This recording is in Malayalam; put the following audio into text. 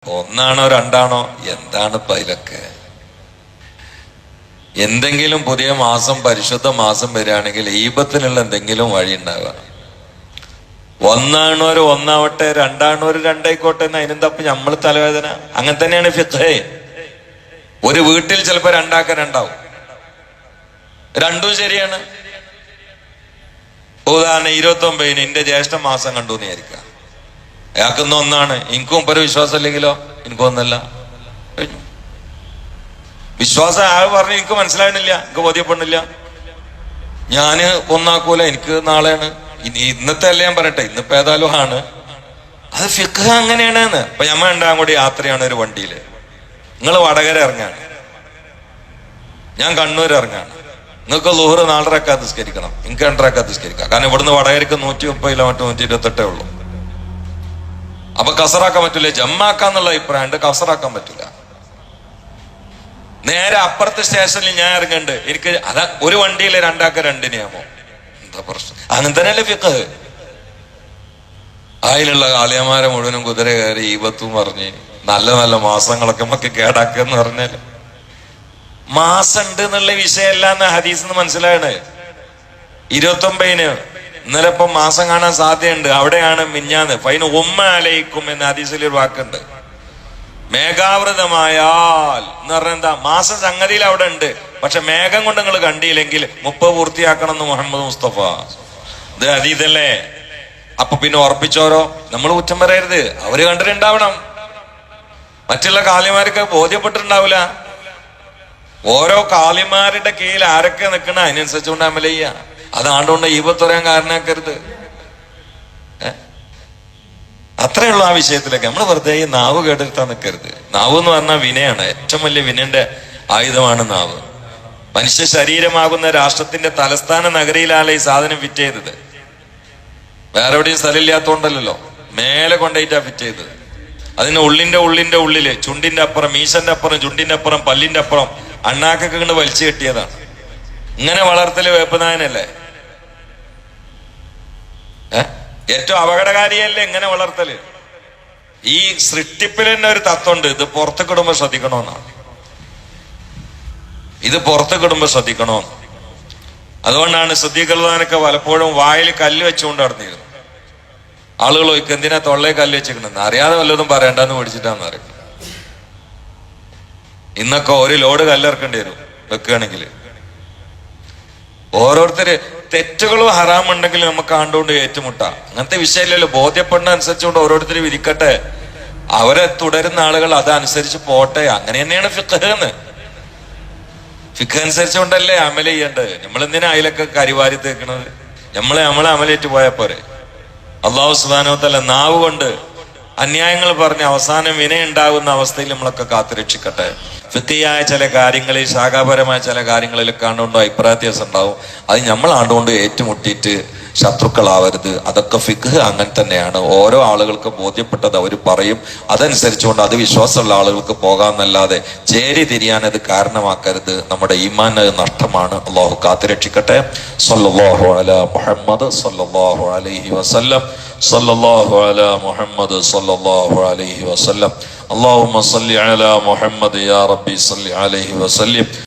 ഒന്നാണോ രണ്ടാണോ എന്താണ് ഇപ്പൊ അതിലൊക്കെ? എന്തെങ്കിലും പുതിയ മാസം, പരിശുദ്ധ മാസം വരികയാണെങ്കിൽ ഈപത്തിനുള്ള എന്തെങ്കിലും വഴി ഉണ്ടാവുക. ഒന്നാണോര് ഒന്നാവട്ടെ, രണ്ടാണോര് രണ്ടായിക്കോട്ടെ എന്ന് അതിനെന്താ നമ്മൾ തലവേദന? അങ്ങനെ തന്നെയാണ് ഫിഖ്. ഒരു വീട്ടിൽ ചിലപ്പോ രണ്ടാക്കാൻ രണ്ടാവും, രണ്ടും ശരിയാണ്. ഉദാഹരണം 29 എന്റെ ജ്യേഷ്ഠ മാസം കണ്ടു എന്ന് വിചാരിക്കുക. അയാൾക്കിന്ന് ഒന്നാണ്, എനിക്കും ഇപ്പൊ ഒരു വിശ്വാസം ഇല്ലെങ്കിലോ എനിക്കൊന്നല്ല. വിശ്വാസം ആൾ പറഞ്ഞു എനിക്ക് മനസ്സിലാകുന്നില്ല, എനിക്ക് ബോധ്യപ്പെടുന്നില്ല. ഞാന് ഒന്നാക്കൂല, എനിക്ക് നാളെയാണ്. ഇന്നത്തെ അല്ല ഞാൻ പറയട്ടെ, ഇന്നിപ്പോ ഏതായാലും ആണ്. അത് ഫിഖ് അങ്ങനെയാണ്. ഇപ്പൊ ഞമ്മ ഉണ്ടാകാൻ കൂടി യാത്രയാണ് ഒരു വണ്ടിയില്. നിങ്ങൾ വടകര ഇറങ്ങാണ്, ഞാൻ കണ്ണൂർ ഇറങ്ങാണ്. നിങ്ങൾക്ക് ളുഹർ 4 റക്അത്ത് നിസ്കരിക്കണം, എനിക്ക് 2 റക്അത്ത് നിസ്കരിക്കാം. കാരണം ഇവിടുന്ന് വടകരക്ക് 130 കിലോമീറ്റർ 128 ഉള്ളൂ. അപ്പൊ കസറാക്കാൻ പറ്റൂല. ജമ്മാക്കാന്നുള്ള അഭിപ്രായം, കസറാക്കാൻ പറ്റൂല. നേരെ അപ്പുറത്തെ സ്റ്റേഷനിൽ ഞാൻ ഇറങ്ങണ്ട്, എനിക്ക് അതാ ഒരു വണ്ടിയിലെ രണ്ടാക്ക രണ്ടിനെയാമോ? എന്താ പ്രശ്നം? അങ്ങനെ തന്നെയല്ലേ ഫിഖ്. അതിലുള്ള കാളിയന്മാരെ മുഴുവനും കുതിര കയറി ഈപത്തും പറഞ്ഞ് നല്ല നല്ല മാസങ്ങളൊക്കെ നമുക്ക് കേടാക്കെന്ന് പറഞ്ഞാല് മാസം ഉണ്ട് എന്നുള്ള വിഷയമല്ല എന്ന് ഹദീസിന്ന് മനസ്സിലായത്. 29 ഇന്നലെ ഇപ്പം മാസം കാണാൻ സാധ്യതയുണ്ട്. അവിടെയാണ് മിഞ്ഞാന്ന് ഫൈന ഉമ്മ അലൈക്കും എന്ന ഹദീസിൽ ഒരു വാക്കുണ്ട്. മേഘാവൃതമായാൽ എന്ന് പറഞ്ഞാൽ എന്താ? മാസം സംഗതിയിൽ അവിടെ ഉണ്ട്, പക്ഷെ മേഘം കൊണ്ട് നിങ്ങൾ കണ്ടില്ലെങ്കിൽ 30 പൂർത്തിയാക്കണം എന്ന് മുഹമ്മദ് മുസ്തഫ. ഇത് ഹദീസല്ലേ? അപ്പൊ പിന്നെ ഉറപ്പിച്ചോരോ നമ്മൾ കുറ്റം പറയരുത്. അവര് കണ്ടിട്ടുണ്ടാവണം, മറ്റുള്ള കാലിമാർക്ക് ബോധ്യപ്പെട്ടിട്ടുണ്ടാവില്ല. ഓരോ കാലിമാരുടെ കീഴിൽ ആരൊക്കെ നിൽക്കണ അതിനനുസരിച്ചുകൊണ്ട് അമല ചെയ്യുക. അതാണ്ടുകൊണ്ട് ഈപത്ത് പറയാൻ കാരണമാക്കരുത്. അത്രയുള്ള ആ വിഷയത്തിലൊക്കെ നമ്മൾ വെറുതെ ഈ നാവ് കേടെടുത്താൻ നിൽക്കരുത്. നാവ് എന്ന് പറഞ്ഞാൽ വിനയാണ്. ഏറ്റവും വലിയ വിനന്റെ ആയുധമാണ് നാവ്. മനുഷ്യ ശരീരമാകുന്ന രാഷ്ട്രത്തിന്റെ തലസ്ഥാന നഗരിയിലാണ് ഈ സാധനം ഫിറ്റ് ചെയ്തത്. വേറെ എവിടെയും സ്ഥലമില്ലാത്തോണ്ടല്ലോ, മേലെ കൊണ്ടുപോയിട്ടാ ഫിറ്റ് ചെയ്തത്. അതിന് ഉള്ളിന്റെ ഉള്ളില് ചുണ്ടിന്റെ അപ്പുറം, മീശന്റെ അപ്പുറം, ചുണ്ടിന്റെ അപ്പുറം, പല്ലിന്റെ അപ്പുറം അണ്ണാക്കൊക്കെ കൊണ്ട് വലിച്ചു കെട്ടിയതാണ്. ഇങ്ങനെ വളർത്തല് വേപ്പനായനല്ലേ? ഏറ്റവും അപകടകാരിയല്ലേ ഇങ്ങനെ വളർത്തല്? ഈ സൃഷ്ടിപ്പിൽ തന്നെ ഒരു തത്വമുണ്ട്, ഇത് പുറത്തേക്ക് ഇടുമ്പോ ശ്രദ്ധിക്കണമെന്നാണ്. ഇത് പുറത്തേക്ക് ഇടുമ്പോ ശ്രദ്ധിക്കണമെന്ന്. അതുകൊണ്ടാണ് ശ്രദ്ധിക്കുന്നതൊക്കെ പലപ്പോഴും വായിൽ കല്ല് വെച്ചുകൊണ്ട് നടന്നിരുന്നു. ആളുകൾ ചോദിക്കും എന്തിനാ തൊള്ളയെ കല്ല് വെച്ചിരിക്കണെന്ന്. അറിയാതെ വല്ലതും പറയണ്ടെന്ന് മേടിച്ചിട്ടാന്ന് അറിയാം. ഇന്നൊക്കെ ഒരു ലോഡ് കല്ലിറക്കേണ്ടി വരും വെക്കുകയാണെങ്കിൽ. ഓരോരുത്തര് തെറ്റുകളും ഹറാമുണ്ടെങ്കിൽ നമുക്ക് ആണ്ടുകൊണ്ട് ഏറ്റുമുട്ടാം. അങ്ങനത്തെ വിഷയമില്ലല്ലോ. ബോധ്യപ്പെടുന്ന അനുസരിച്ചുകൊണ്ട് ഓരോരുത്തർ വിരിക്കട്ടെ. അവരെ തുടരുന്ന ആളുകൾ അതനുസരിച്ച് പോട്ടെ. അങ്ങനെ തന്നെയാണ് ഫിഖ് എന്ന്. ഫിഖ് അനുസരിച്ചുകൊണ്ടല്ലേ അമല ചെയ്യേണ്ടത്. നമ്മളെന്തിനാ അതിലൊക്കെ കരിവാരി തേക്കണത്? നമ്മളെ അമലേറ്റ് പോയാൽ പോരെ. അള്ളാഹു സുബ്ഹാനഹു വ തആല നാവ് കൊണ്ട് അന്യായങ്ങൾ പറഞ്ഞ് അവസാനം വിനയുണ്ടാകുന്ന അവസ്ഥയിൽ നമ്മളൊക്കെ കാത്തുരക്ഷിക്കട്ടെ. ഫിഖിയായ ചില കാര്യങ്ങളിൽ, ശാഖാപരമായ ചില കാര്യങ്ങളിലൊക്കെ ആണ്ടുകൊണ്ട് അഭിപ്രായവ്യത്യാസം ഉണ്ടാവും. അത് നമ്മൾ ആണ്ടുകൊണ്ട് ഏറ്റുമുട്ടിയിട്ട് ശത്രുക്കളാവരുത്. അതൊക്കെ ഫിഖ് അങ്ങനെ തന്നെയാണ്. ഓരോ ആളുകൾക്ക് ബോധ്യപ്പെട്ടത് അവർ പറയും, അതനുസരിച്ചുകൊണ്ട് അത് വിശ്വാസമുള്ള ആളുകൾക്ക് പോകാമെന്നല്ലാതെ ചേരി തിരിയാൻ അത് കാരണമാക്കരുത്. നമ്മുടെ ഈമാൻ നഷ്ടമാണ്. അള്ളാഹു കാത്തുരക്ഷിക്കട്ടെ. സല്ലല്ലാഹു അലാ മുഹമ്മദ് സല്ലല്ലാഹു അലൈഹി വസല്ലം. സല്ലല്ലാഹു അലാ മുഹമ്മദ് സല്ലല്ലാഹു അലൈഹി വസല്ലം. اللهم صل على محمد يا ربي صل عليه وسلم.